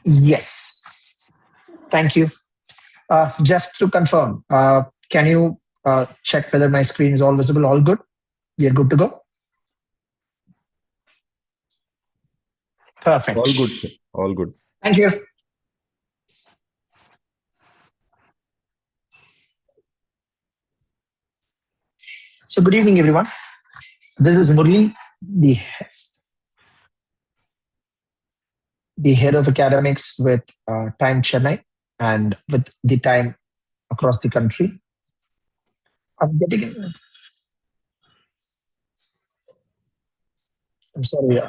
Yes. Thank you. Just to confirm, can you check whether my screen is all visible? All good? We are good to go? Perfect. All good, sir. All good. Thank you. So good evening, everyone. This is Murli, the head of academics with Time Chennai and with the Time across the country. I'm getting in. I'm sorry.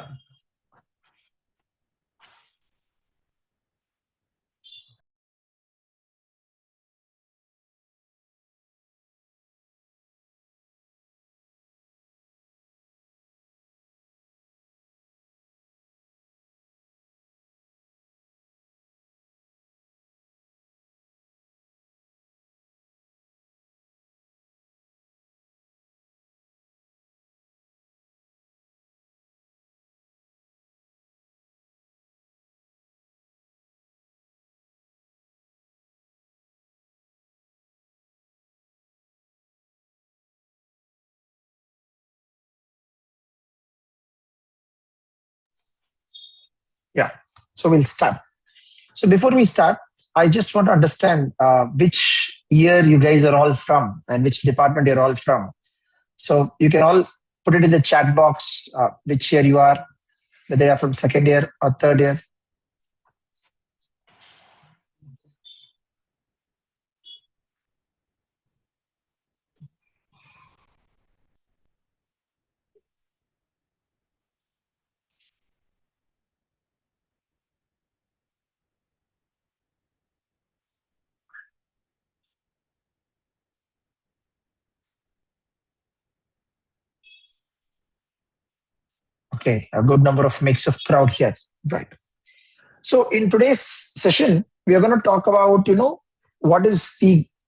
Yeah. So we'll start. So before we start, I just want to understand which year you guys are all from and which department you're all from. So you can all put it in the chat box which year you are, whether you're from second year or third year. Okay, a good number of mix of crowd here. Right. So in today's session, we are going to talk about, what is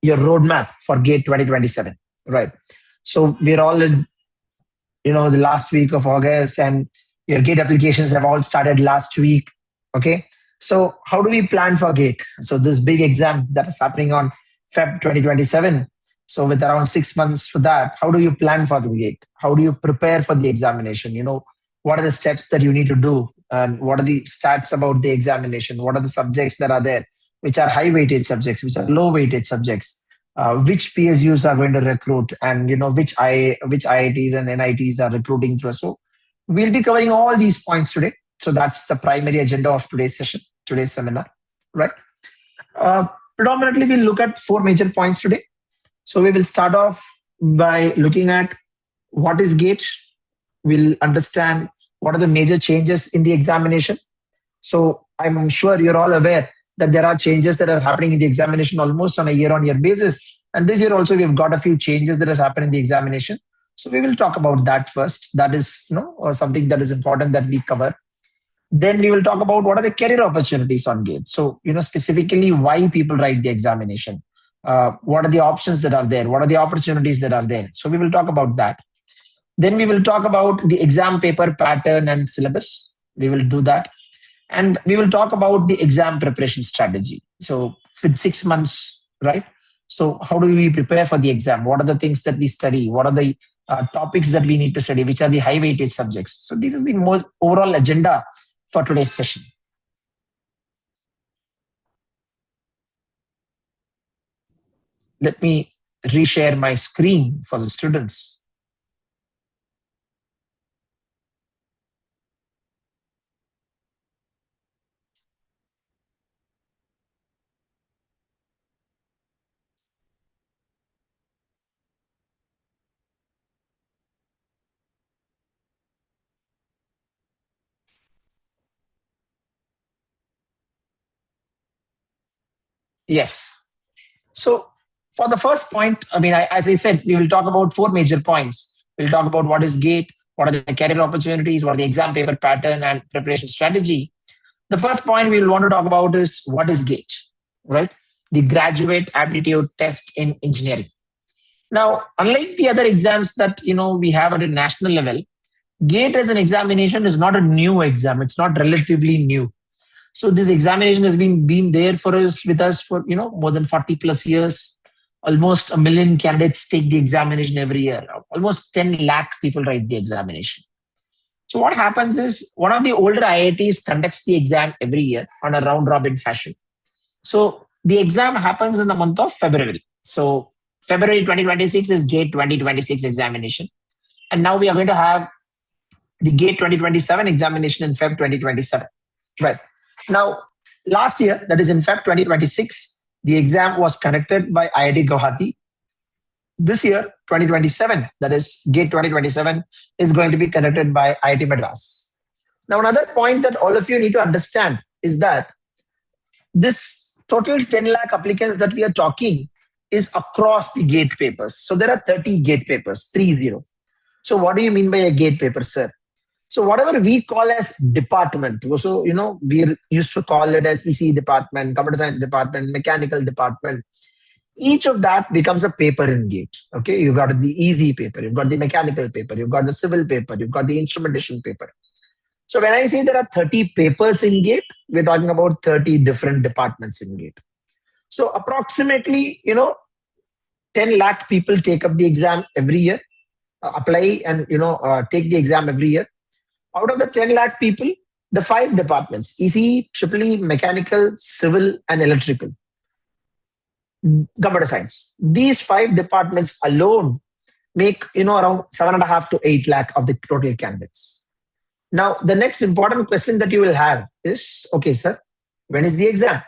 your roadmap for GATE 2027, right? So we're all in, the last week of August, and your GATE applications have all started last week. Okay. So how do we plan for GATE? So this big exam that is happening on Feb 2027. So with around 6 months for that, how do you plan for the GATE? How do you prepare for the examination? What are the steps that you need to do? And what are the stats about the examination? What are the subjects that are there, which are high weighted subjects, which are low weighted subjects? Which PSUs are going to recruit, and which IITs and NITs are recruiting through. So we'll be covering all these points today. So that's the primary agenda of today's session, today's seminar, right? Predominantly, we'll look at four major points today. So we will start off by looking at what is GATE. We'll understand what are the major changes in the examination. So I'm sure you're all aware that there are changes that are happening in the examination almost on a year-on-year basis. And this year also, we've got a few changes that has happened in the examination. So we will talk about that first. That is something that is important that we cover. Then we will talk about what are the career opportunities on GATE. So, specifically why people write the examination. What are the options that are there? What are the opportunities that are there? So we will talk about that. Then we will talk about the exam paper pattern and syllabus. We will do that. And we will talk about the exam preparation strategy. So with 6 months, right? So how do we prepare for the exam? What are the things that we study? What are the topics that we need to study? Which are the high weighted subjects? So this is the more overall agenda for today's session. Let me reshare my screen for the students. Yes. So for the first point, as I said, we will talk about four major points. We'll talk about what is GATE, what are the career opportunities, what are the exam paper pattern and preparation strategy. The first point we'll want to talk about is what is GATE, right? The Graduate Aptitude Test in Engineering. Now, unlike the other exams that we have at a national level, GATE as an examination is not a new exam. It's not relatively new. So this examination has been there for us with us for more than 40 plus years. Almost a million candidates take the examination every year. Almost 10 lakh people write the examination. So what happens is one of the older IITs conducts the exam every year on a round robin fashion. So the exam happens in the month of February. So February 2026 is GATE 2026 examination. And now we are going to have the GATE 2027 examination in Feb 2027. Right. Now, last year, that is in Feb 2026, the exam was conducted by IIT Guwahati. This year, 2027, that is GATE 2027, is going to be conducted by IIT Madras. Now, another point that all of you need to understand is that this total 10 lakh applicants that we are talking is across the GATE papers. So there are 30 GATE papers, 30. So what do you mean by a GATE paper, sir? So whatever we call as department, so we used to call it as EC department, computer science department, mechanical department. Each of that becomes a paper in GATE. Okay, you've got the easy paper, you've got the mechanical paper, you've got the civil paper, you've got the instrumentation paper. So when I say there are 30 papers in GATE, we're talking about 30 different departments in GATE. So approximately, 10 lakh people take up the exam every year, apply and take the exam every year. Out of the 10 lakh people, the 5 departments, ECE, EEE, mechanical, civil, and electrical, computer science, these 5 departments alone make around 7.5 to 8 lakh of the total candidates. Now, the next important question that you will have is, okay, sir, when is the exam?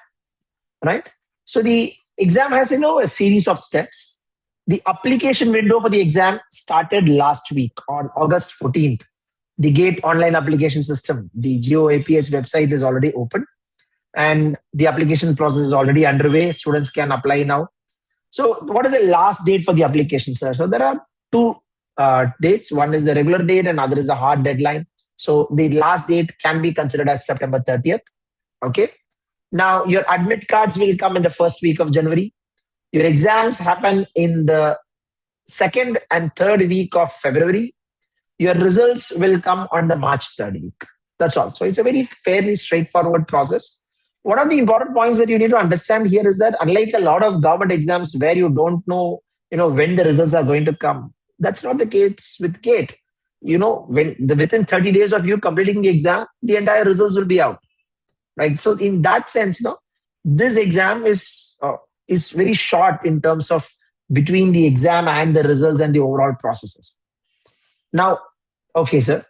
Right? So the exam has a series of steps. The application window for the exam started last week on August 14th. The Gate online application system, the GeoAPS website is already open and the application process is already underway. Students can apply now. So what is the last date for the application, sir? So there are 2 dates. One is the regular date and other is the hard deadline. So the last date can be considered as September 30th. Okay. Now your admit cards will come in the first week of January. Your exams happen in the second and third week of February. Your results will come on the March 3rd week. That's all. So it's a very fairly straightforward process. One of the important points that you need to understand here is that unlike a lot of government exams where you don't know, when the results are going to come, that's not the case with GATE. Within 30 days of you completing the exam, the entire results will be out. Right. So in that sense, this exam is very short in terms of between the exam and the results and the overall processes. Now, okay, sir,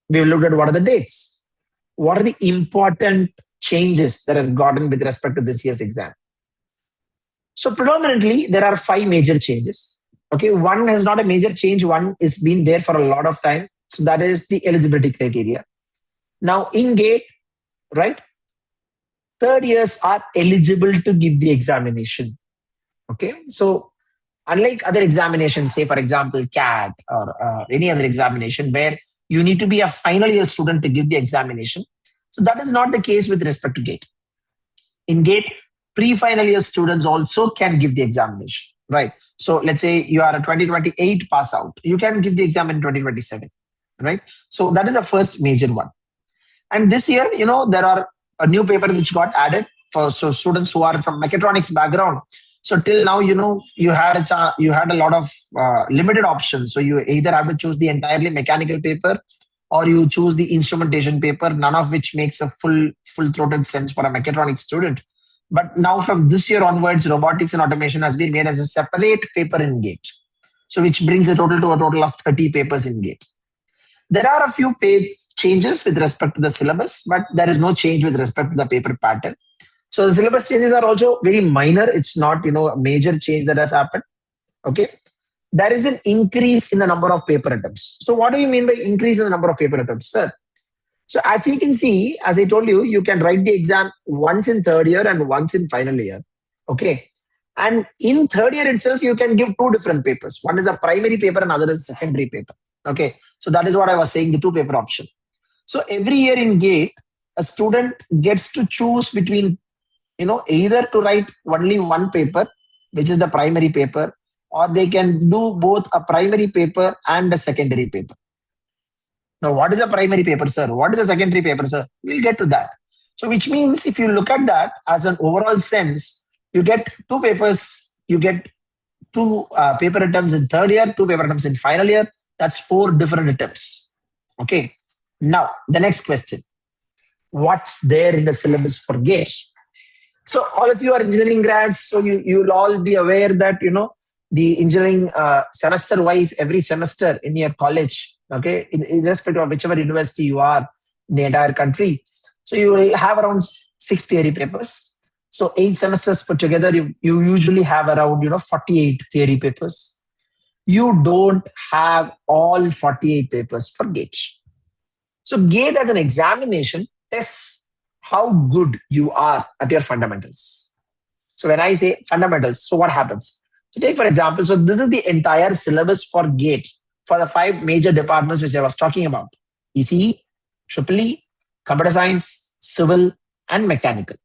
we've looked at what are the dates. What are the important changes that has gotten with respect to this year's exam? So predominantly, there are 5 major changes. Okay, one is not a major change. One is been there for a lot of time. So that is the eligibility criteria. Now in GATE, right, 3rd years are eligible to give the examination. Okay, so unlike other examinations, say for example, CAT or any other examination where you need to be a final year student to give the examination. So that is not the case with respect to GATE. In GATE, pre-final year students also can give the examination, right? So let's say you are a 2028 pass out, you can give the exam in 2027, right? So that is the first major one. And this year, there are a new paper which got added for students who are from mechatronics background. So till now, you had a lot of limited options. So you either have to choose the entirely mechanical paper or you choose the instrumentation paper, none of which makes a full-throated sense for a mechatronics student. But now from this year onwards, robotics and automation has been made as a separate paper in GATE. So which brings the total to a total of 30 papers in GATE. There are a few changes with respect to the syllabus, but there is no change with respect to the paper pattern. So the syllabus changes are also very minor. It's not, a major change that has happened. Okay. There is an increase in the number of paper attempts. So what do you mean by increase in the number of paper attempts, sir? So as you can see, as I told you, you can write the exam once in 3rd year and once in final year. Okay. And in 3rd year itself, you can give 2 different papers. One is a primary paper and other is secondary paper. Okay. So that is what I was saying, the 2 paper option. So every year in GATE, a student gets to choose between, either to write only one paper, which is the primary paper, or they can do both a primary paper and a secondary paper. Now, what is a primary paper, sir? What is a secondary paper, sir? We'll get to that. So which means if you look at that as an overall sense, you get two papers, you get two paper attempts in third year, two paper attempts in final year. That's four different attempts. Okay. Now, the next question. What's there in the syllabus for GATE? So all of you are engineering grads, so you'll all be aware that, the engineering semester wise, every semester in your college, okay, irrespective of whichever university you are in the entire country. So you will have around 6 theory papers. So 8 semesters put together, you usually have around 48 theory papers. You don't have all 48 papers for GATE. So GATE as an examination tests how good you are at your fundamentals. So when I say fundamentals, so what happens? So take for example, so this is the entire syllabus for GATE for the 5 major departments which I was talking about: ECE, EEE, computer science, civil, and mechanical.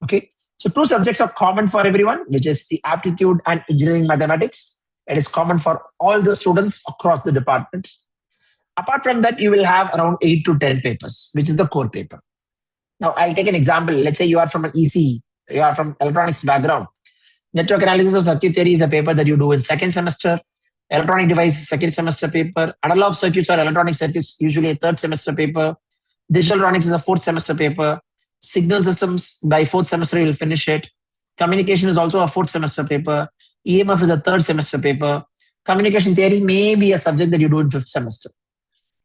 Okay. So 2 subjects are common for everyone, which is the aptitude and engineering mathematics. It is common for all the students across the department. Apart from that, you will have around 8 to 10 papers, which is the core paper. Now, I'll take an example. Let's say you are from an ECE, you are from electronics background. Network analysis or circuit theory is the paper that you do in second semester. Electronic devices, second semester paper. Analog circuits or electronic circuits, usually a third semester paper. Digital electronics is a fourth semester paper. Signal systems, by fourth semester, you will finish it. Communication is also a fourth semester paper. EMF is a third semester paper. Communication theory may be a subject that you do in fifth semester.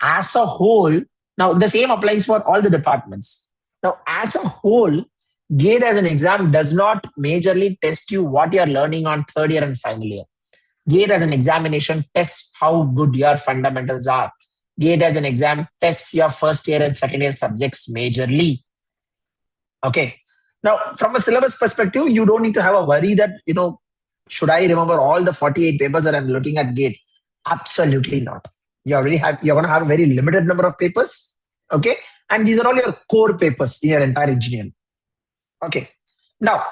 As a whole, now the same applies for all the departments. Now, as a whole, GATE as an exam does not majorly test you what you are learning on third year and final year. GATE as an examination tests how good your fundamentals are. GATE as an exam tests your first year and second year subjects majorly. Okay. Now, from a syllabus perspective, you don't need to have a worry that, should I remember all the 48 papers that I'm looking at GATE? Absolutely not. You're going to have a very limited number of papers. Okay. And these are all your core papers in your entire engineering. Okay. Now,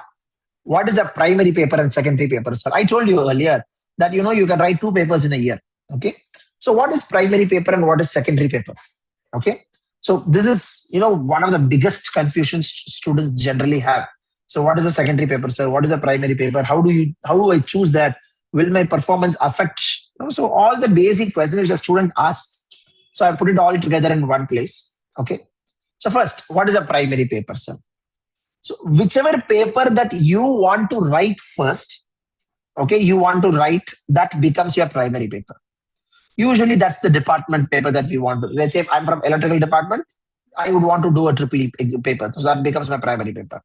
what is the primary paper and secondary paper, sir? I told you earlier that, you can write 2 papers in a year. Okay. So what is primary paper and what is secondary paper? Okay. So this is, one of the biggest confusions students generally have. So what is a secondary paper, sir? What is a primary paper? How do I choose that? Will my performance affect? So all the basic questions which a student asks. So I put it all together in one place. Okay. So first, what is a primary paper, sir? So whichever paper that you want to write first, okay, you want to write, that becomes your primary paper. Usually that's the department paper that we want to. Let's say if I'm from electrical department, I would want to do a EEE paper. So that becomes my primary paper.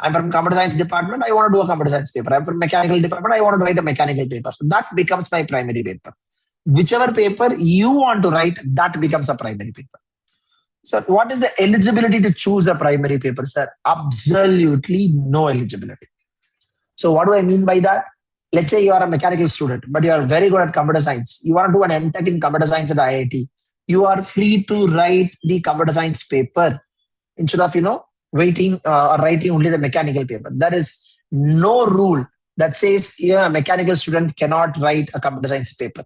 I'm from computer science department, I want to do a computer science paper. I'm from mechanical department, I want to write a mechanical paper. So that becomes my primary paper. Whichever paper you want to write, that becomes a primary paper. So what is the eligibility to choose a primary paper, sir? Absolutely no eligibility. So what do I mean by that? Let's say you are a mechanical student, but you are very good at computer science. You want to do an MTech in computer science at IIT. You are free to write the computer science paper instead of, waiting or writing only the mechanical paper. There is no rule that says a mechanical student cannot write a computer science paper.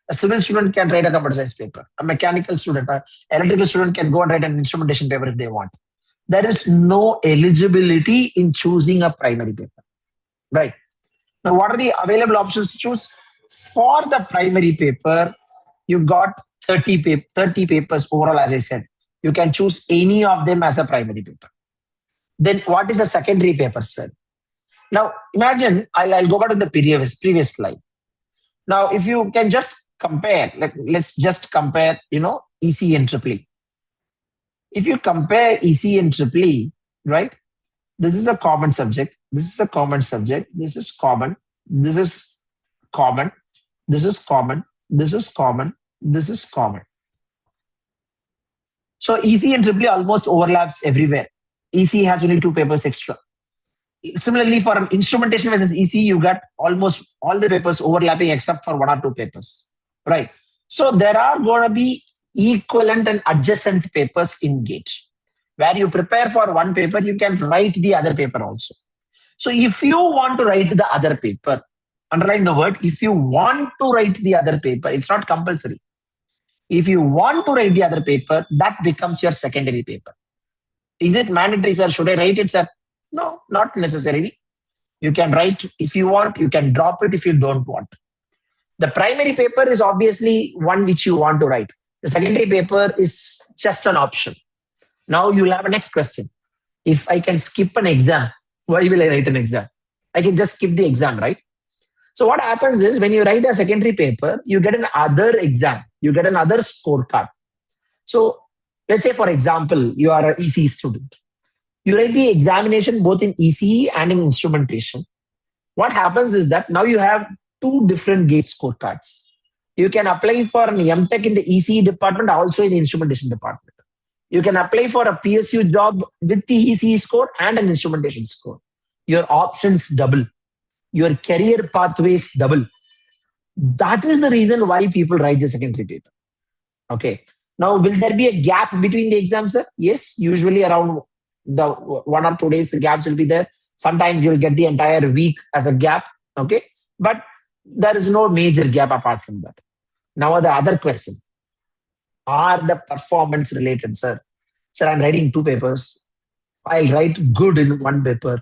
A civil student can write a computer science paper. A mechanical student, an electrical student can go and write an instrumentation paper if they want. There is no eligibility in choosing a primary paper. Right. Now, what are the available options to choose? For the primary paper, you've got 30 papers overall, as I said. You can choose any of them as a primary paper. Then what is the secondary paper, sir? Now, imagine, I'll go back to the previous slide. Now, if you can just compare, let's just compare, ECE and EEE. If you compare ECE and EEE, right? This is a common subject. This is a common subject. This is common. This is common. This is common. This is common. This is common. So ECE and EEE almost overlaps everywhere. ECE has only 2 papers extra. Similarly, for an instrumentation versus ECE, you got almost all the papers overlapping except for 1 or 2 papers. Right. So there are going to be equivalent and adjacent papers in GATE. Where you prepare for one paper, you can write the other paper also. So if you want to write the other paper, underline the word, if you want to write the other paper, it's not compulsory. If you want to write the other paper, that becomes your secondary paper. Is it mandatory, sir? Should I write it, sir? No, not necessarily. You can write if you want, you can drop it if you don't want. The primary paper is obviously one which you want to write. The secondary paper is just an option. Now you'll have a next question. If I can skip an exam, why will I write an exam? I can just skip the exam, right? So what happens is when you write a secondary paper, you get another exam, you get another scorecard. So let's say, for example, you are an ECE student. You write the examination both in ECE and in instrumentation. What happens is that now you have two different gate scorecards. You can apply for an MTech in the ECE department, also in the instrumentation department. You can apply for a PSU job with the ECE score and an instrumentation score. Your options double. Your career pathways double. That is the reason why people write the secondary paper. Okay. Now, will there be a gap between the exams, sir? Yes, usually around the 1 or 2 days, the gaps will be there. Sometimes you'll get the entire week as a gap. Okay. But there is no major gap apart from that. Now, the other question. Are the performance related, sir? Sir, I'm writing 2 papers. I'll write good in one paper,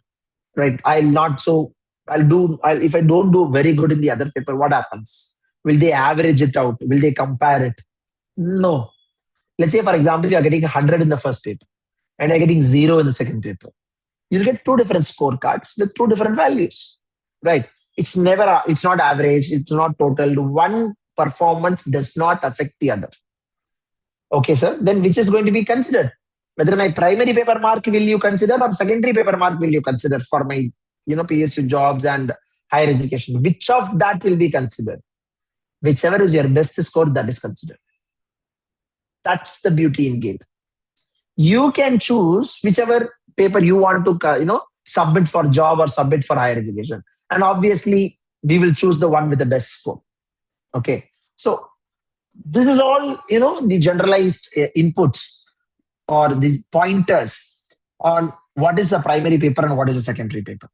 right? If I don't do very good in the other paper, what happens? Will they average it out? Will they compare it? No. Let's say, for example, you're getting 100 in the first paper and you're getting 0 in the second paper. You'll get 2 different scorecards with 2 different values, right? It's not average, it's not total. One performance does not affect the other. Okay, sir. Then which is going to be considered? Whether my primary paper mark will you consider or secondary paper mark will you consider for my PSU jobs and higher education? Which of that will be considered? Whichever is your best score, that is considered. That's the beauty in GATE. You can choose whichever paper you want to submit for job or submit for higher education. And obviously, we will choose the one with the best score. Okay. So this is all, the generalized inputs or the pointers on what is the primary paper and what is the secondary paper.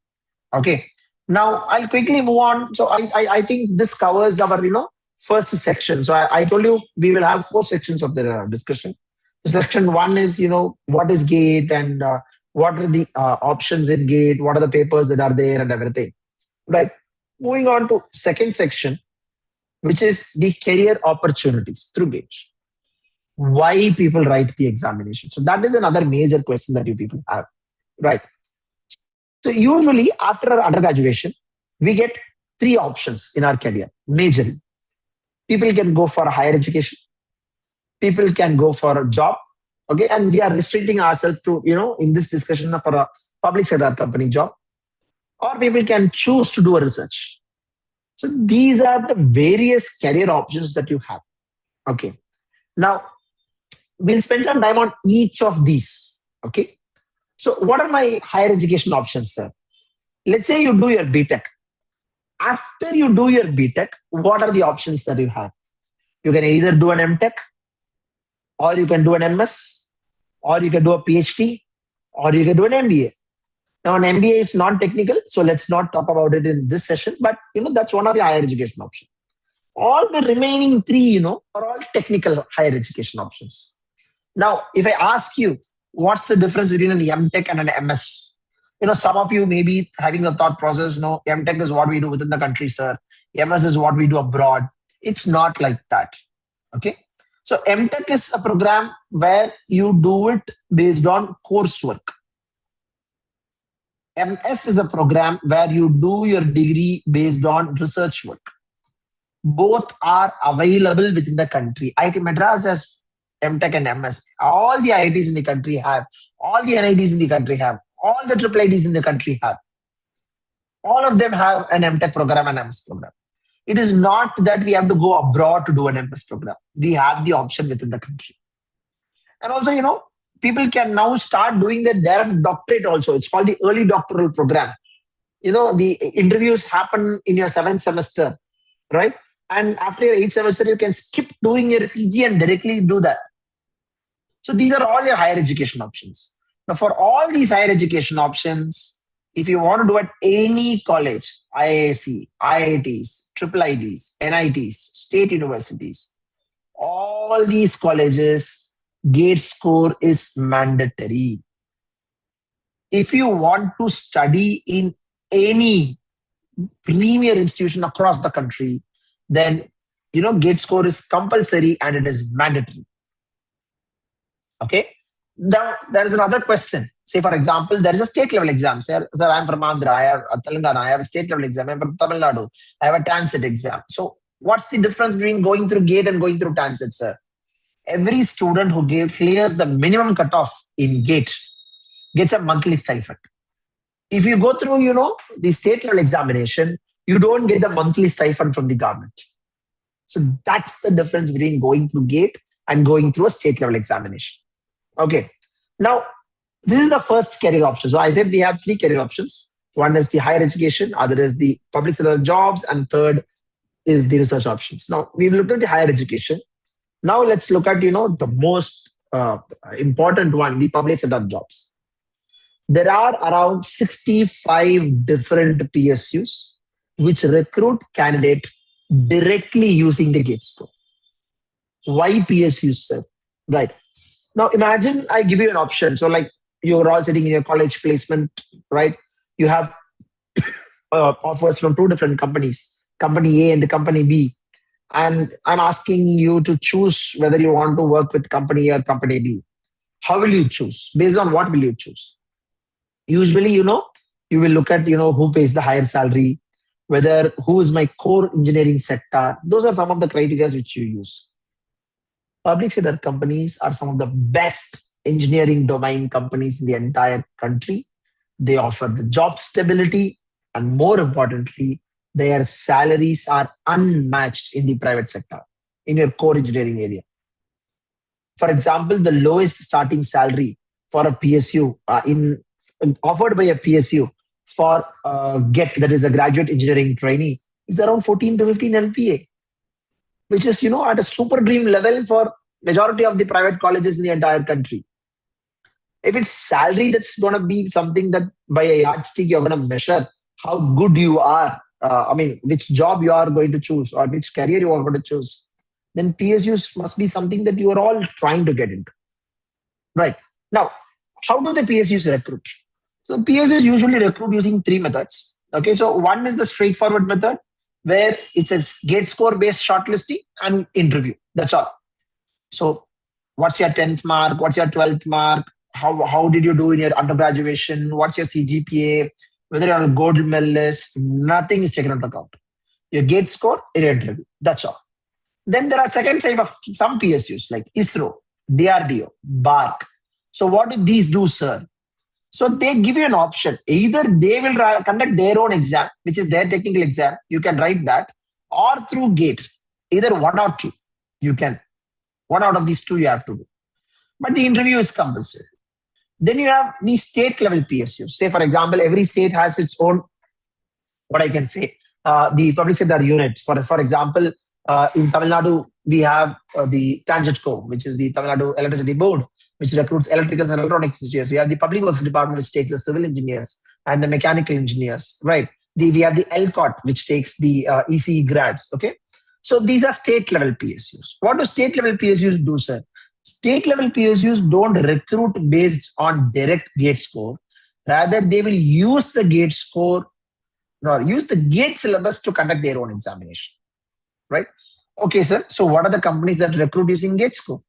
Okay. Now I'll quickly move on. So I think this covers our, first section. So I told you we will have 4 sections of the discussion. Section 1 is, what is GATE and what are the options in GATE, what are the papers that are there and everything. Right. Moving on to second section, which is the career opportunities through GATE. Why people write the examination. So that is another major question that you people have. Right. So usually after our undergraduation, we get 3 options in our career, majorly. People can go for higher education. People can go for a job. Okay. And we are restricting ourselves to, in this discussion for a public sector company job. Or people can choose to do a research. So these are the various career options that you have. Okay. Now, we'll spend some time on each of these. Okay. So what are my higher education options, sir? Let's say you do your BTech. After you do your BTech, what are the options that you have? You can either do an MTech, or you can do an MS, or you can do a PhD, or you can do an MBA. Now, an MBA is non-technical, so let's not talk about it in this session, but that's one of the higher education options. All the remaining 3, are all technical higher education options. Now, if I ask you, what's the difference between an MTech and an MS? Some of you may be having a thought process, MTech is what we do within the country, sir. MS is what we do abroad. It's not like that. Okay. So MTech is a program where you do it based on coursework. MS is a program where you do your degree based on research work. Both are available within the country. IIT Madras has MTech and MS. All the IITs in the country have. All the NITs in the country have. All the IIITs in the country have. All of them have an MTech program and MS program. It is not that we have to go abroad to do an MS program. We have the option within the country. And also, people can now start doing their direct doctorate also. It's called the early doctoral program. The interviews happen in your 7th semester, right? And after your 8th semester, you can skip doing your PG and directly do that. So these are all your higher education options. Now, for all these higher education options, if you want to do at any college, IISc, IITs, IIITs, NITs, state universities, all these colleges, GATE score is mandatory. if you want to study in any premier institution across the country, then gate score is compulsory and it is mandatory. Okay. Now there is another question. Say for example, there is a state level exam. Sir, I'm from Andhra. I have Telangana. I have a state level exam. I'm from Tamil Nadu. I have a transit exam. So what's the difference between going through gate and going through transit, sir? Every student who clears the minimum cutoff in gate gets a monthly stipend. If you go through, the state level examination, you don't get the monthly stipend from the government. So that's the difference between going through gate and going through a state level examination. Okay. Now, this is the first career option. So I said we have three career options. One is the higher education, other is the public sector jobs, and third is the research options. Now, we've looked at the higher education. Now let's look at, the most important one, the public sector jobs. There are around 65 different PSUs which recruit candidate directly using the GATE score. Why PSUs, sir? Right. Now imagine I give you an option. So like you're all sitting in your college placement, right? You have offers from two different companies, company A and company B. And I'm asking you to choose whether you want to work with company A or company B. How will you choose? Based on what will you choose? Usually, you will look at, who pays the higher salary, whether who is my core engineering sector. Those are some of the criteria which you use. Public sector companies are some of the best engineering domain companies in the entire country. They offer the job stability, and more importantly, their salaries are unmatched in the private sector, in your core engineering area. For example, the lowest starting salary for a PSU offered by a PSU for GET, that is a graduate engineering trainee, is around 14 to 15 LPA, which is, at a super dream level for majority of the private colleges in the entire country. If it's salary, that's going to be something that by a yardstick, you're going to measure how good you are. Which job you are going to choose or which career you are going to choose. Then PSUs must be something that you are all trying to get into. Right. Now, how do the PSUs recruit? So PSUs usually recruit using three methods. Okay, so one is the straightforward method where it's a gate score based shortlisting and interview. That's all. So what's your 10th mark? What's your 12th mark? How did you do in your undergraduation? What's your CGPA? Whether you're on a gold medalist, nothing is taken into account. Your gate score, your interview. That's all. Then there are second type of some PSUs like ISRO, DRDO, BARC. So what do these do, sir? So they give you an option. Either they will conduct their own exam, which is their technical exam. You can write that, or through GATE. Either one or two. You can. One out of these two you have to do. But the interview is compulsory. Then you have the state level PSUs. Say, for example, every state has its own, what I can say, the public sector unit. For example, in Tamil Nadu, we have the TANGETCO, which is the Tamil Nadu Electricity Board, which recruits electrical and electronics engineers. We have the Public Works Department, which takes the civil engineers and the mechanical engineers, right? We have the LCOT, which takes the ECE grads, okay? So these are state level PSUs. What do state level PSUs do, sir? State level PSUs don't recruit based on direct GATE score. Rather, they will use the GATE score or use the GATE syllabus to conduct their own examination, right? Okay, sir. So what are the companies that recruit using GATE score?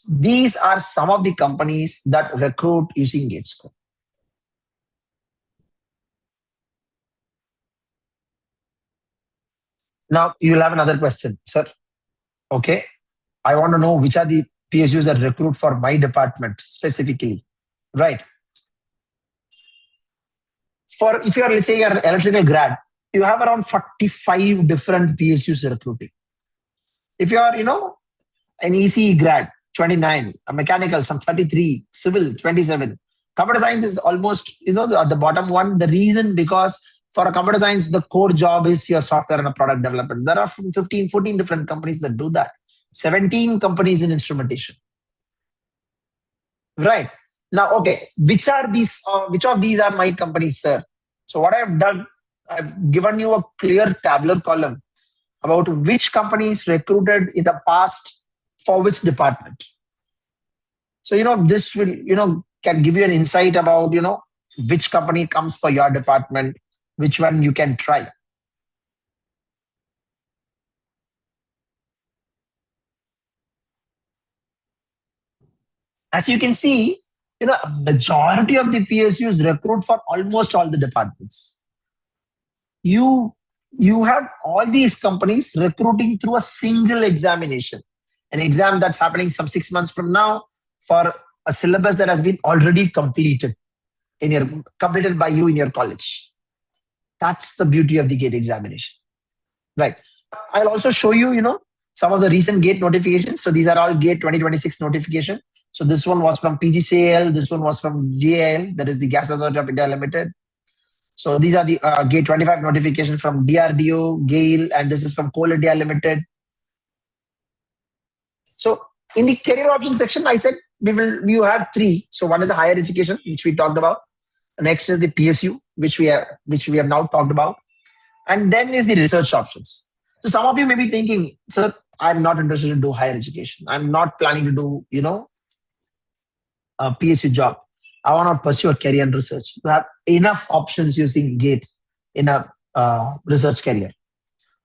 These are some of the companies that recruit using GATE score. Now, you'll have another question, sir. Okay. I want to know which are the PSUs that recruit for my department specifically, right? If you are, let's say, you're an electrical grad, you have around 45 different PSUs recruiting. If you are, an ECE grad, 29, a mechanical, some 33, civil, 27. Computer science is almost, the bottom one. The reason because for a computer science, the core job is your software and a product development. There are 15, 14 different companies that do that. 17 companies in instrumentation. Right. Now, okay, which of these are my companies, sir? So what I have done, I've given you a clear tabular column about which companies recruited in the past for which department. So, this will, can give you an insight about, which company comes for your department, which one you can try. As you can see, a majority of the PSUs recruit for almost all the departments. You have all these companies recruiting through a single examination, an exam that's happening some 6 months from now for a syllabus that has been already completed completed by you in your college. That's the beauty of the GATE examination, right? I'll also show you, some of the recent GATE notifications. So these are all GATE 2026 notification. So this one was from PGCL, this one was from GAL, that is the Gas Authority of India Limited. So these are the GATE 25 notifications from DRDO, GAIL, and this is from Coal India Limited. So in the career option section, I said you have three. So one is the higher education, which we talked about. Next is the PSU, which we have now talked about. And then is the research options. So some of you may be thinking, sir, I'm not interested in do higher education. I'm not planning to do, a PSU job. I want to pursue a career in research. You have enough options using GATE in a research career.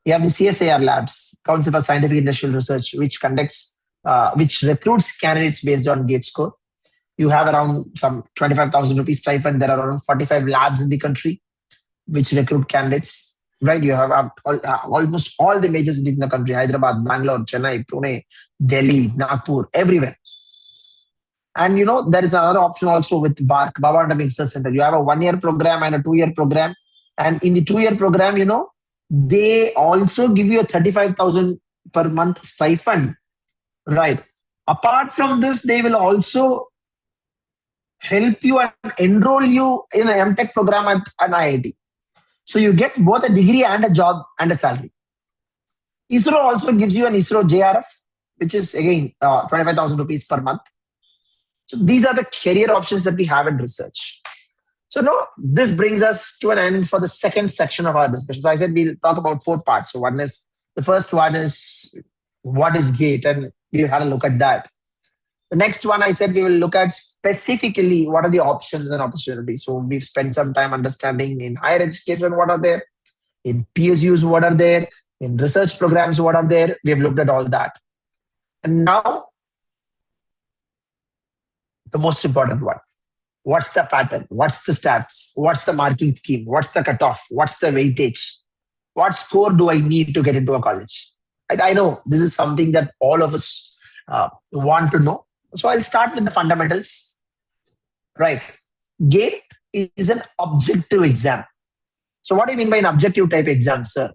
You have the CSIR labs, Council for Scientific Industrial Research, which recruits candidates based on GATE score. You have around some 25,000 rupees stipend. There are around 45 labs in the country which recruit candidates, right? You have almost all the major cities in the country: Hyderabad, Bangalore, Chennai, Pune, Delhi, Nagpur, everywhere. And there is another option also with BARC, Baba Atomic Research Center. You have a 1-year program and a 2-year program. And in the 2-year program, they also give you a 35,000 per month stipend, right? Apart from this, they will also help you and enroll you in an MTech program at an IIT. So you get both a degree and a job and a salary. ISRO also gives you an ISRO JRF, which is again 25,000 rupees per month. So these are the career options that we have in research. So now this brings us to an end for the second section of our discussion. So I said we'll talk about 4 parts. So the first one is what is GATE, and we'll have a look at that. The next one, I said we will look at specifically what are the options and opportunities. So we've spent some time understanding in higher education what are there, in PSUs what are there, in research programs what are there. We have looked at all that. And now, the most important one. What's the pattern? What's the stats? What's the marking scheme? What's the cutoff? What's the weightage? What score do I need to get into a college? And I know this is something that all of us want to know. So I'll start with the fundamentals. Right. GATE is an objective exam. So what do you mean by an objective type exam, sir?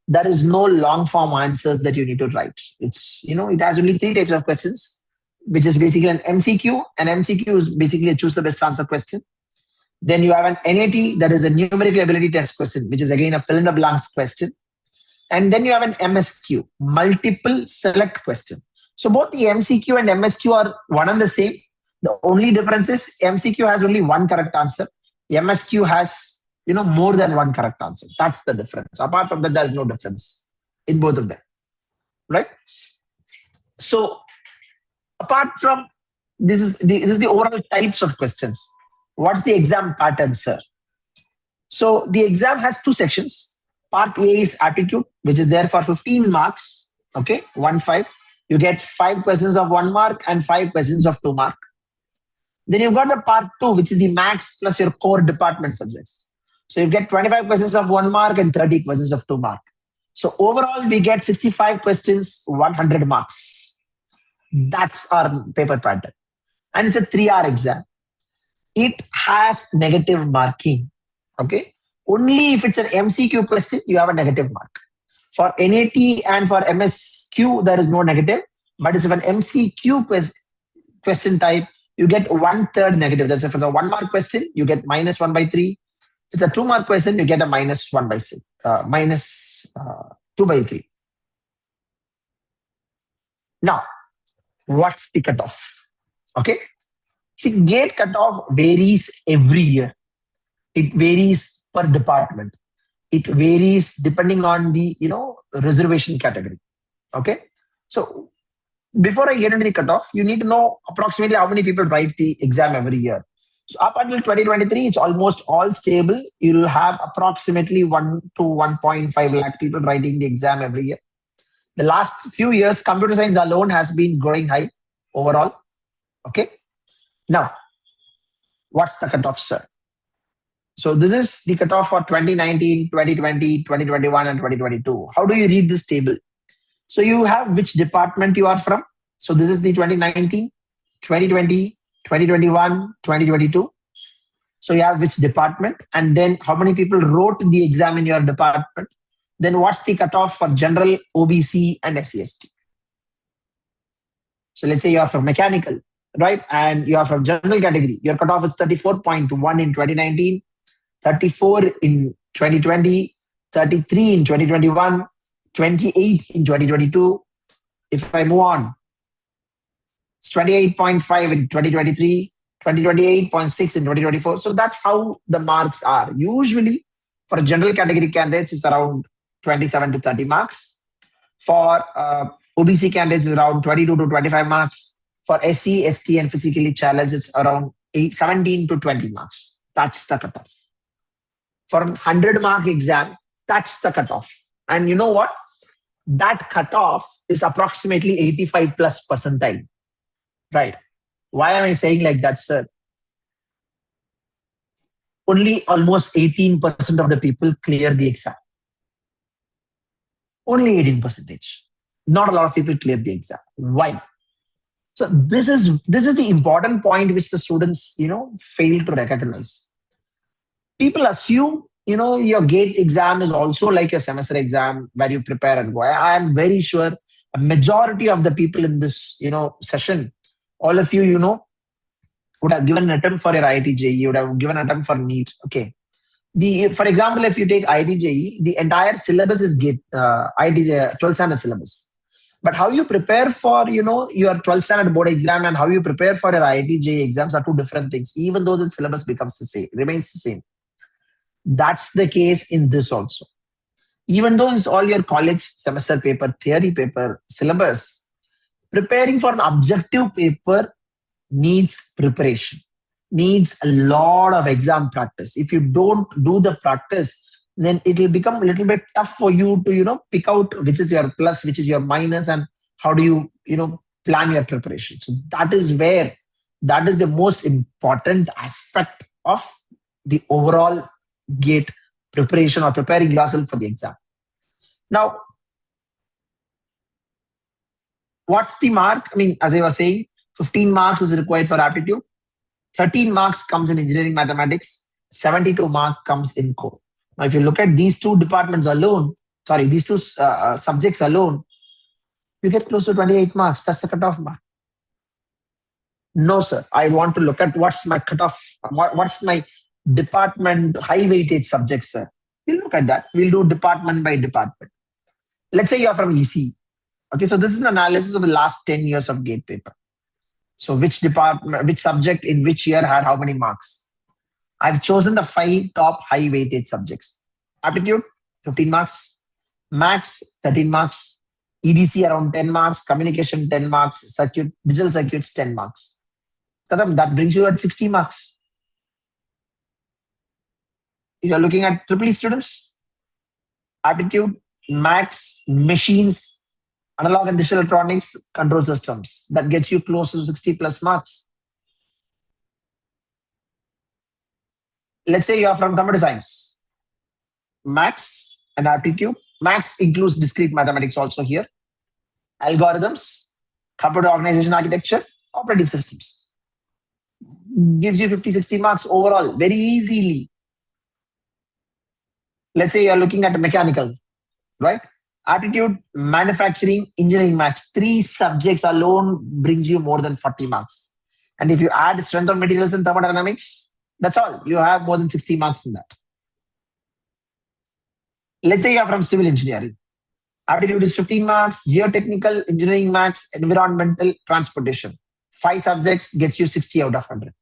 There is no long form answers that you need to write. It's, it has only 3 types of questions, which is basically an MCQ. An MCQ is basically a choose the best answer question. Then you have an NAT, that is a numerical ability test question, which is again a fill in the blanks question. And then you have an MSQ, multiple select question. So both the MCQ and MSQ are one and the same. The only difference is MCQ has only one correct answer. MSQ has, more than one correct answer. That's the difference. Apart from that, there's no difference in both of them, right? So apart from this is the overall types of questions. What's the exam pattern, sir? So the exam has 2 sections. Part A is aptitude, which is there for 15 marks. Okay, 1-5. You get 5 questions of 1 mark and 5 questions of 2 mark. Then you've got the part 2, which is the max plus your core department subjects. So you get 25 questions of 1 mark and 30 questions of 2 mark. So overall, we get 65 questions, 100 marks. That's our paper pattern. And it's a 3-hour exam. It has negative marking. Okay. Only if it's an MCQ question, you have a negative mark. For NAT and for MSQ, there is no negative. But if an MCQ question type, you get 1/3 negative. That's if it's a 1 mark question, you get -1/3. If it's a 2 mark question, you get a -1/6, -2/3. Now, what's the cutoff? Okay. See, GATE cutoff varies every year. It varies per department. It varies depending on the, reservation category. Okay. So before I get into the cutoff, you need to know approximately how many people write the exam every year. So up until 2023, it's almost all stable. You'll have approximately 1 to 1.5 lakh people writing the exam every year. The last few years, computer science alone has been growing high overall. Okay. Now, what's the cutoff, sir? So this is the cutoff for 2019, 2020, 2021, and 2022. How do you read this table? So you have which department you are from. So this is the 2019, 2020, 2021, 2022. So you have which department, and then how many people wrote the exam in your department. Then what's the cutoff for general, OBC, and SCST? So let's say you are from mechanical, right? And you are from general category. Your cutoff is 34.1 in 2019, 34 in 2020, 33 in 2021, 28 in 2022. If I move on, it's 28.5 in 2023, 28.6 in 2024. So that's how the marks are. Usually for general category candidates, it's around 27 to 30 marks. For OBC candidates, it's around 22 to 25 marks. For SC, ST, and physically challenged, it's around 17 to 20 marks. That's the cutoff. For a 100-mark exam, that's the cutoff. And you know what? That cutoff is approximately 85 plus percentile. Right. Why am I saying like that, sir? Only almost 18% of the people clear the exam. Only 18%. Not a lot of people clear the exam. Why? So this is the important point which the students, fail to recognize. People assume, your gate exam is also like a semester exam where you prepare and go. I am very sure a majority of the people in this, session, all of you, would have given an attempt for your IIT JEE, would have given an attempt for NEET. Okay. For example, if you take IIT JEE, the entire syllabus is IIT 12th standard syllabus. But how you prepare for, your 12th standard board exam and how you prepare for your IIT JEE exams are two different things, even though the syllabus becomes the same, remains the same. That's the case in this also. Even though it's all your college semester paper, theory paper, syllabus, preparing for an objective paper needs preparation, needs a lot of exam practice. If you don't do the practice, then it will become a little bit tough for you to, pick out which is your plus, which is your minus, and how do you, plan your preparation. So that is the most important aspect of the overall gate preparation or preparing yourself for the exam. Now, what's the mark? I mean, as I was saying, 15 marks is required for aptitude. 13 marks comes in engineering mathematics. 72 marks comes in core. Now, if you look at these two departments alone, these two subjects alone, you get close to 28 marks. That's the cutoff mark. No, sir. I want to look at what's my cutoff. What's my department high weightage subjects, sir. We'll look at that. We'll do department by department. Let's say you're from EC. Okay, so this is an analysis of the last 10 years of gate paper. So which department, which subject in which year had how many marks? I've chosen the 5 top high weightage subjects. Aptitude, 15 marks. Maths, 13 marks. EDC around 10 marks. Communication, 10 marks. Digital circuits, 10 marks. That brings you at 60 marks. If you're looking at EEE students, aptitude, maths, machines, analog and digital electronics, control systems. That gets you close to 60 plus marks. Let's say you are from computer science. Maths and aptitude. Maths includes discrete mathematics also here. Algorithms, computer organization architecture, operating systems. Gives you 50, 60 marks overall, very easily. Let's say you're looking at mechanical, right? Aptitude, manufacturing, engineering maths. 3 subjects alone brings you more than 40 marks. And if you add strength of materials and thermodynamics, that's all. You have more than 60 marks in that. Let's say you're from civil engineering. Aptitude is 15 marks, geotechnical, engineering maths, environmental, transportation. 5 subjects gets you 60 out of 100.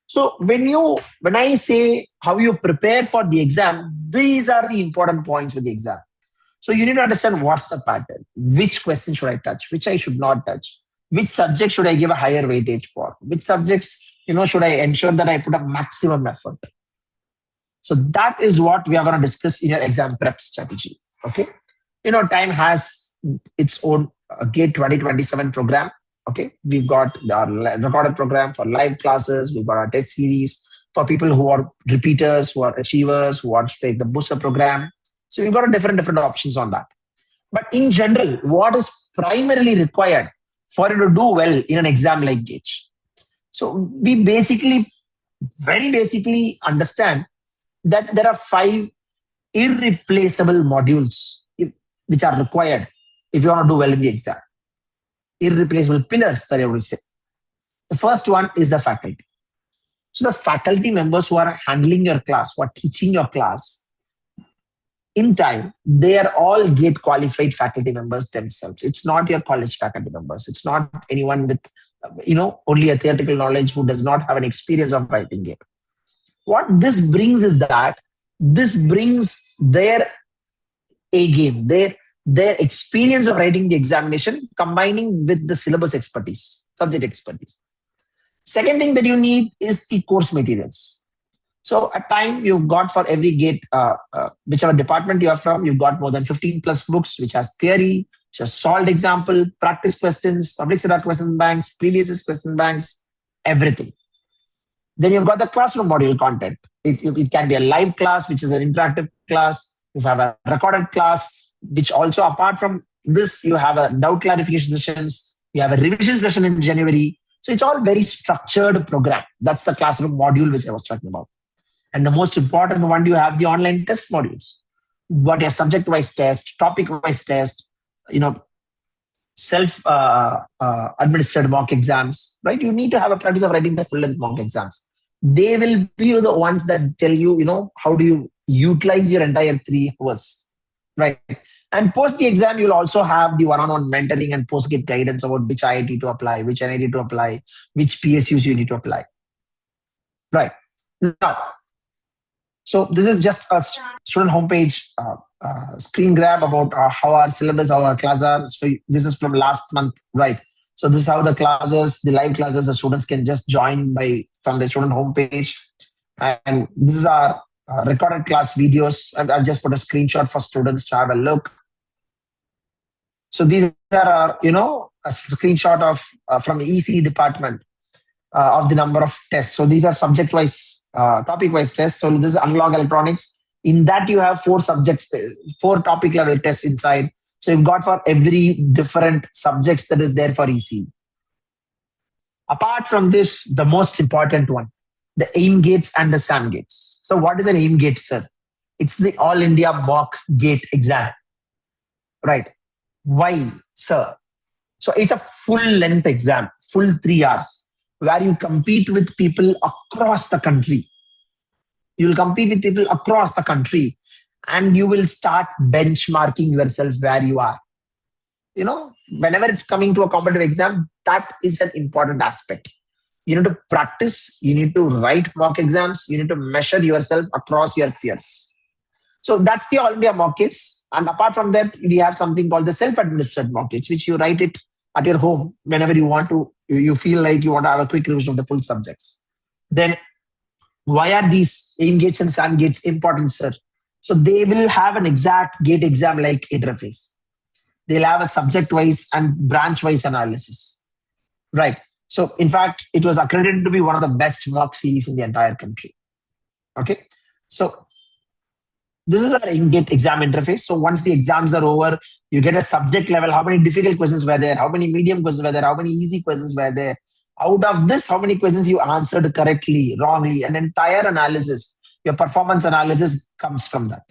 So when I say how you prepare for the exam, these are the important points for the exam. So you need to understand what's the pattern, which question should I touch, which I should not touch, which subject should I give a higher weightage for, which subjects, should I ensure that I put a maximum effort. So that is what we are going to discuss in your exam prep strategy. Okay. Time has its own GATE 2027 program. Okay. We've got our recorded program for live classes. We've got our test series for people who are repeaters, who are achievers, who want to take the booster program. So we've got a different options on that. But in general, what is primarily required for you to do well in an exam like GATE? So we very basically understand that there are 5 irreplaceable modules which are required if you want to do well in the exam. Irreplaceable pillars that I would say. The first one is the faculty. So the faculty members who are handling your class, who are teaching your class in time, they are all GATE qualified faculty members themselves. It's not your college faculty members. It's not anyone with, only a theoretical knowledge who does not have an experience of writing GATE. What this brings is that this brings their A game, their experience of writing the examination, combining with the syllabus expertise, subject expertise. Second thing that you need is the course materials. So at time you've got for every GATE, whichever department you are from, you've got more than 15 plus books, which has theory, which has solved example, practice questions, public sector question banks, previous question banks, everything. Then you've got the classroom module content. It can be a live class, which is an interactive class. You have a recorded class, which also apart from this, you have a doubt clarification sessions. You have a revision session in January. So it's all very structured program. That's the classroom module which I was talking about. And the most important one, you have the online test modules. You've got your subject-wise test, topic-wise test, self-administered mock exams, right? You need to have a practice of writing the full-length mock exams. They will be the ones that tell you, how do you utilize your entire 3 hours, right? And post the exam, you'll also have the one-on-one mentoring and post-GATE guidance about which IIT to apply, which NIT to apply, which PSUs you need to apply, right? Now, so this is just a student homepage screen grab about how our syllabus, how our class are. So this is from last month, right? So this is how the classes, the live classes, the students can just join from the student homepage. And this is our recorded class videos. I'll just put a screenshot for students to have a look. So these are, a screenshot of from the EC department of the number of tests. So these are subject-wise, topic-wise tests. So this is analog electronics. In that you have 4 subjects, 4 topic level tests inside. So you've got for every different subjects that is there for EC. Apart from this, the most important one, the AIM gates and the SAM gates. So what is an AIM gate, sir? It's the All India mock GATE exam, right? Why, sir? So it's a full length exam, full 3 hours, where you compete with people across the country. You will compete with people across the country and you will start benchmarking yourself where you are. Whenever it's coming to a competitive exam, that is an important aspect. You need to practice, you need to write mock exams, you need to measure yourself across your peers. So that's the All India mock gates. And apart from that, we have something called the self-administered mock gates, which you write it at your home whenever you want to, you feel like you want to have a quick revision of the full subjects. Then why are these AIM gates and SAM gates important, sir? So they will have an exact GATE exam like interface. They'll have a subject-wise and branch-wise analysis, right? So in fact, it was accredited to be one of the best mock series in the entire country. Okay, so this is our GATE exam interface. So once the exams are over, you get a subject level. How many difficult questions were there? How many medium questions were there? How many easy questions were there? Out of this, how many questions you answered correctly, wrongly? An entire analysis, your performance analysis comes from that.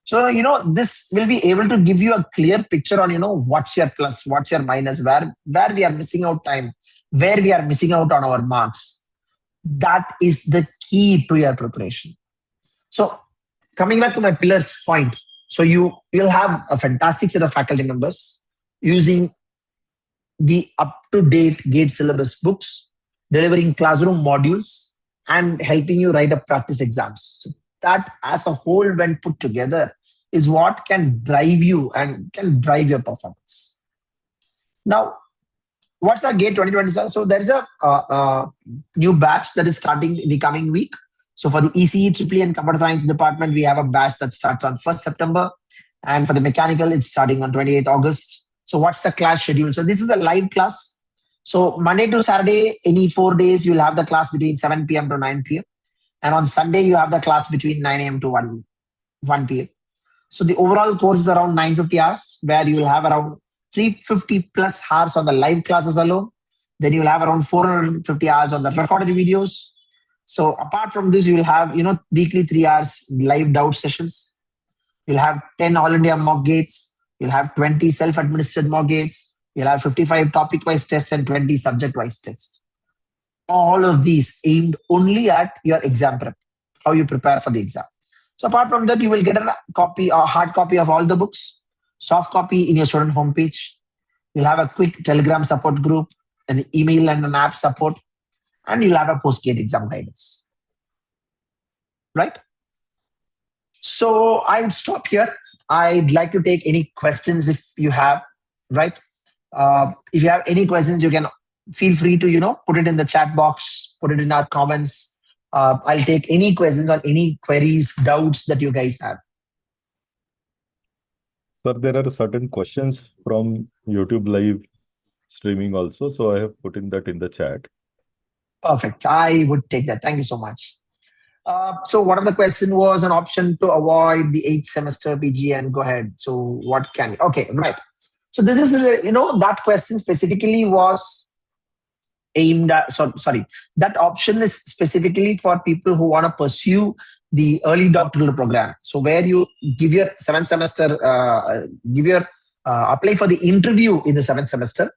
So, this will be able to give you a clear picture on, what's your plus, what's your minus, where we are missing out time, where we are missing out on our marks. That is the key to your preparation. So coming back to my pillars point. So you'll have a fantastic set of faculty members using the up-to-date GATE syllabus books, delivering classroom modules, and helping you write a practice exams. So that as a whole, when put together, is what can drive you and can drive your performance. Now, what's our Gate 2027? So there's a new batch that is starting in the coming week. So for the ECE, Triple and Computer Science department, we have a batch that starts on 1st September. And for the mechanical, it's starting on 28th August. So what's the class schedule? So this is a live class. So Monday to Saturday, any 4 days, you'll have the class between 7 p.m. to 9 p.m. And on Sunday, you have the class between 9 a.m. to 1 p.m. So the overall course is around 950 hours, where you will have around 350 plus hours on the live classes alone. Then you will have around 450 hours on the recorded videos. So apart from this, you will have, weekly 3 hours live doubt sessions. You'll have 10 all India mock gates. You'll have 20 self-administered mock gates. You'll have 55 topic-wise tests and 20 subject-wise tests. All of these aimed only at your exam prep, how you prepare for the exam. So apart from that, you will get a hard copy of all the books, soft copy in your student homepage. You'll have a quick Telegram support group, an email and an app support, and you'll have a post-gate exam guidance. Right? So I would stop here. I'd like to take any questions if you have, right? If you have any questions, you can feel free to, put it in the chat box, put it in our comments. I'll take any questions or any queries, doubts that you guys have. Sir, there are certain questions from YouTube live streaming also. So I have put in that in the chat. Perfect. I would take that. Thank you so much. So one of the question was an option to avoid the 8th semester PG and go ahead. So what can, okay, right. So this is, that question specifically was aimed at, sorry, that option is specifically for people who want to pursue the early doctoral program. So where you give your 7th semester, apply for the interview in the 7th semester.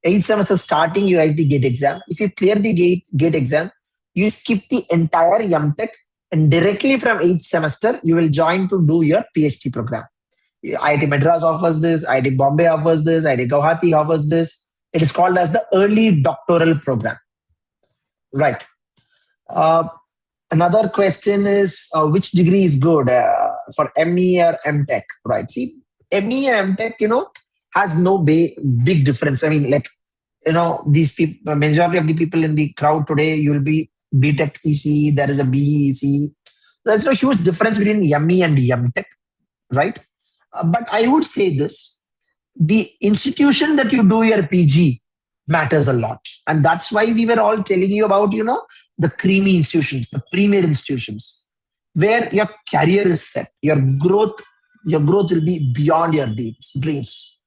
8th semester starting, you write the gate exam. If you clear the gate exam, you skip the entire MTech and directly from 8th semester, you will join to do your PhD program. IIT Madras offers this, IIT Bombay offers this, IIT Guwahati offers this. It is called as the early doctoral program. Right. Another question is which degree is good for ME or MTech? Right. See, ME and MTech, has no big difference. I mean, these people, majority of the people in the crowd today, you'll be BTech EC, there is a BE EC. There's no huge difference between ME and MTech, right? But I would say this, the institution that you do your PG matters a lot. And that's why we were all telling you about, the creamy institutions, the premier institutions, where your career is set, your growth will be beyond your dreams,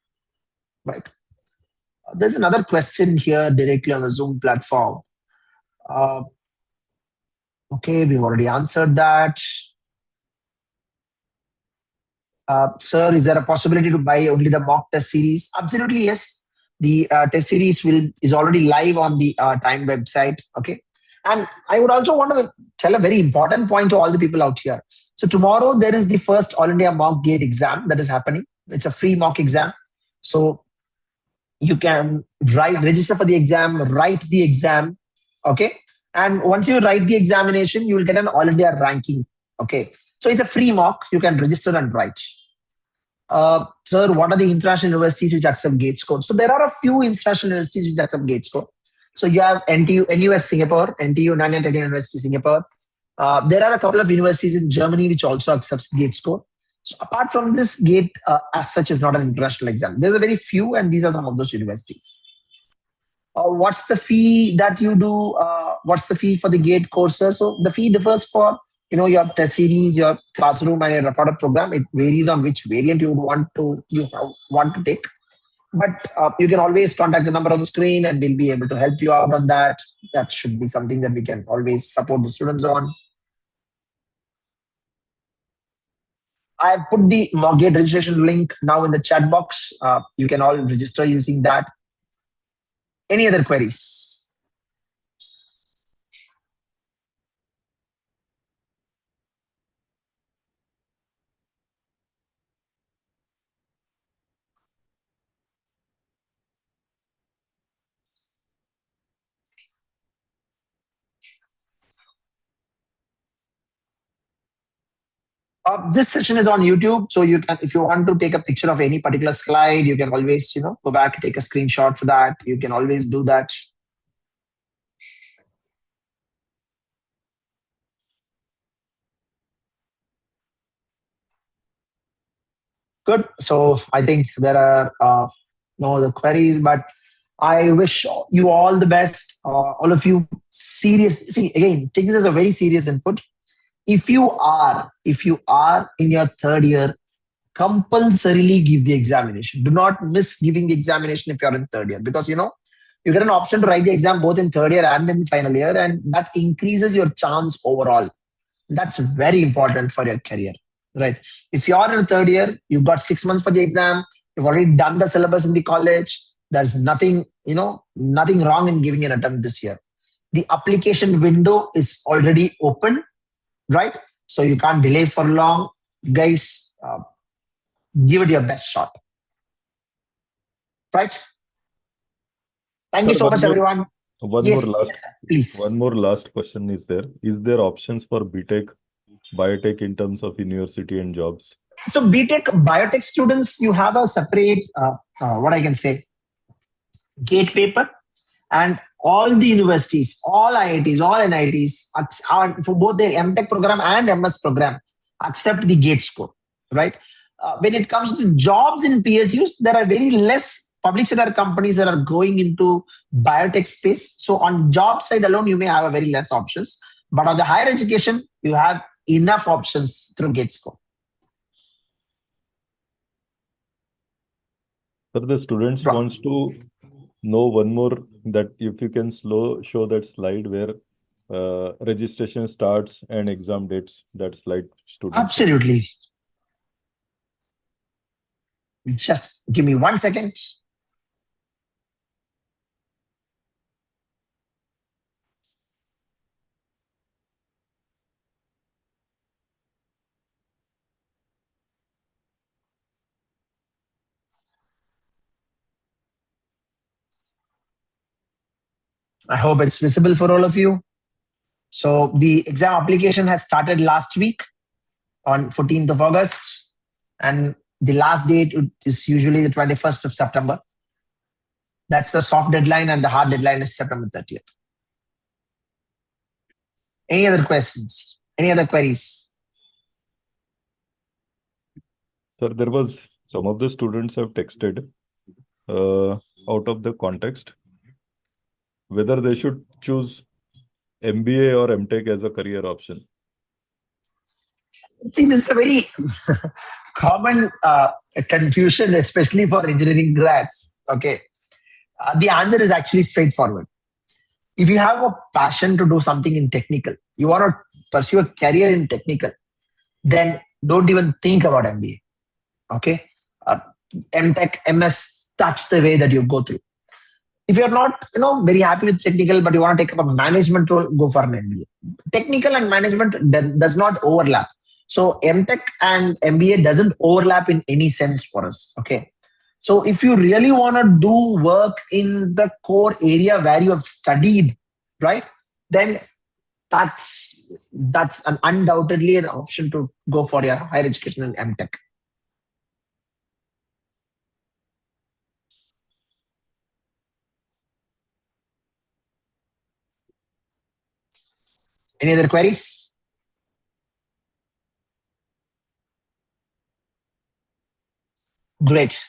right? There's another question here directly on the Zoom platform. Okay, we've already answered that. Sir, is there a possibility to buy only the mock test series? Absolutely, yes. The test series is already live on the Time website. Okay, and I would also want to tell a very important point to all the people out here. So tomorrow there is the first All India mock gate exam that is happening. It's a free mock exam. So you can register for the exam, write the exam. Okay, and once you write the examination, you will get an All India ranking. Okay, so it's a free mock. You can register and write. Sir, what are the international universities which accept GATE-score? So there are a few international universities which accept GATE-score. So you have NUS Singapore, NTU, Nanyang Technical University Singapore. There are a couple of universities in Germany which also accepts GATE-score. So apart from this, GATE as such is not an international exam. There's a very few, and these are some of those universities. What's the fee that you do? What's the fee for the GATE courses? So the fee differs for your test series, your classroom, and your recorded program. It varies on which variant you want to take. But you can always contact the number on the screen, and we'll be able to help you out on that. That should be something that we can always support the students on. I put the mortgage registration link now in the chat box. You can all register using that. Any other queries? This session is on YouTube, so you can, if you want to take a picture of any particular slide, you can always, go back, take a screenshot for that. You can always do that. Good. So I think there are no other queries, but I wish you all the best. All of you serious. See, again, take this as a very serious input. If you are in your third year, compulsorily give the examination. Do not miss giving the examination if you're in third year, because you get an option to write the exam both in third year and in final year, and that increases your chance overall. That's very important for your career, right? If you're in third year, you've got 6 months for the exam. You've already done the syllabus in the college. There's nothing wrong in giving an attempt this year. The application window is already open, right? So you can't delay for long, guys. Give it your best shot, right? Thank you Sir, so much, everyone. Yes, please. one more last question is there. Is there options for BTech, Biotech in terms of university and jobs? So BTech, biotech students, you have a separate, what I can say, gate paper, and all the universities, all IITs, all NITs, for both the MTech program and MS program, accept the gate score, right? When it comes to jobs in PSUs, there are very less public sector companies that are going into biotech space. So on job side alone, you may have a very less options. But on the higher education, you have enough options through gate score. Sir, the students wants to know one more, that if you can show that slide where registration starts and exam dates, that slide students. Absolutely. Just give me 1 second. I hope it's visible for all of you. So the exam application has started last week on 14th of August, and the last date is usually the 21st of September. That's the soft deadline, and the hard deadline is September 30th. Any other questions? Any other queries? Sir, there was some of the students have texted out of the context whether they should choose MBA or MTech as a career option. See, this is a very common confusion, especially for engineering grads. Okay. The answer is actually straightforward. If you have a passion to do something in technical, you want to pursue a career in technical, then don't even think about MBA. Okay. MTech, MS, that's the way that you go through. If you're not, very happy with technical, but you want to take up a management role, go for an MBA. Technical and management does not overlap. So MTech and MBA doesn't overlap in any sense for us. Okay. So if you really want to do work in the core area where you have studied, right, then that's undoubtedly an option to go for your higher education and MTech. Any other queries? Great.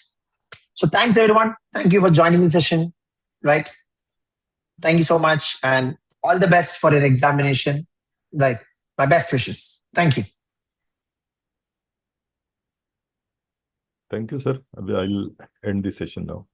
So thanks, everyone. Thank you for joining the session, right? Thank you so much, and all the best for your examination, right? My best wishes. Thank you. Thank you, sir. I'll end the session now.